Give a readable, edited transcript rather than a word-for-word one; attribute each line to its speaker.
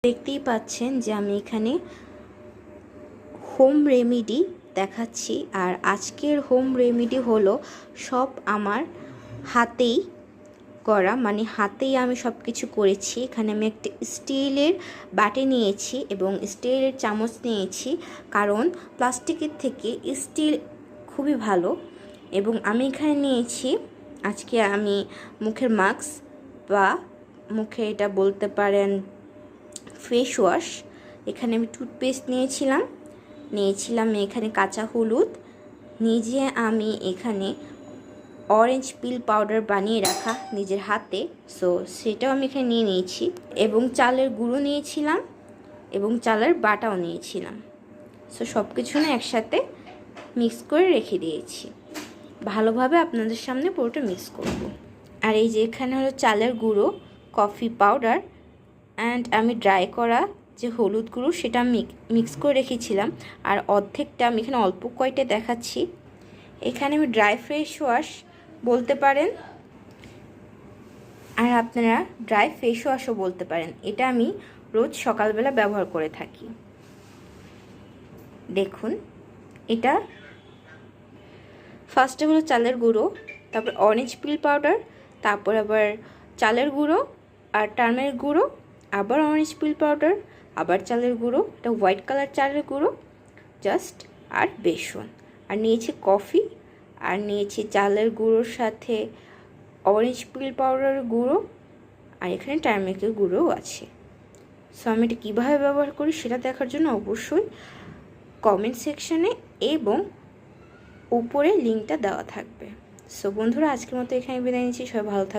Speaker 1: দেখতেই পাচ্ছেন যে আমি এখানে হোম রেমেডি দেখাচ্ছি। আর আজকের হোম রেমেডি হলো সব আমার হাতেই করা, মানে হাতেই আমি সব কিছু করেছি। এখানে আমি একটা স্টিলের বাটি নিয়েছি এবং স্টিলের চামচ নিয়েছি, কারণ প্লাস্টিকের থেকে স্টিল খুবই ভালো। এবং আমি এখানে নিয়েছি, আজকে আমি মুখের মাস্ক বা মুখে এটা বলতে পারেন ফেস ওয়াশ। এখানে আমি টুথপেস্ট নিয়েছিলাম এখানে কাঁচা হলুদ, নিজে আমি এখানে অরেঞ্জ পিল পাউডার বানিয়ে রাখা নিজের হাতে, সো সেটাও আমি এখানে নিয়ে নিয়েছি। এবং চালের গুঁড়ো নিয়েছিলাম এবং চালের বাটাও নিয়েছিলাম। সো সব কিছু না একসাথে মিক্স করে রেখে দিয়েছি। ভালোভাবে আপনাদের সামনে পুরোটা মিক্স করব। আর এই যে এখানে হলো চালের গুঁড়ো, কফি পাউডার অ্যান্ড আমি ড্রাই করা যে হলুদ গুঁড়ো সেটা আমি মিক্স করে রেখেছিলাম। আর অর্ধেকটা আমি এখানে অল্প কয়টা দেখাচ্ছি। এখানে আমি ড্রাই ফেস ওয়াশ বলতে পারেন, আর আপনারা ড্রাই ফেস ওয়াশও বলতে পারেন। এটা আমি রোজ সকালবেলা ব্যবহার করে থাকি। দেখুন, এটা ফার্স্টে হলো চালের গুঁড়ো, তারপর অরেঞ্জ পিল পাউডার, তারপর আবার চালের গুঁড়ো আর টার্মেরিক গুঁড়ো, আবার অরেঞ্জ পিল পাউডার, আবার চালের গুঁড়ো, এটা হোয়াইট কালার চালের গুঁড়ো জাস্ট, আর বেসন। আর নিয়েছি কফি, আর নিয়েছি চালের গুঁড়োর সাথে অরেঞ্জ পিল পাউডারের গুঁড়ো, আর এখানে টার্মেরিকের গুঁড়োও আছে। সো আমি এটা কীভাবে ব্যবহার করি সেটা দেখার জন্য অবশ্যই কমেন্ট সেকশানে এবং উপরে লিঙ্কটা দেওয়া থাকবে। সো বন্ধুরা, আজকের মতো এখানে বিদায় নিচ্ছি। সবাই ভালো থাকবে।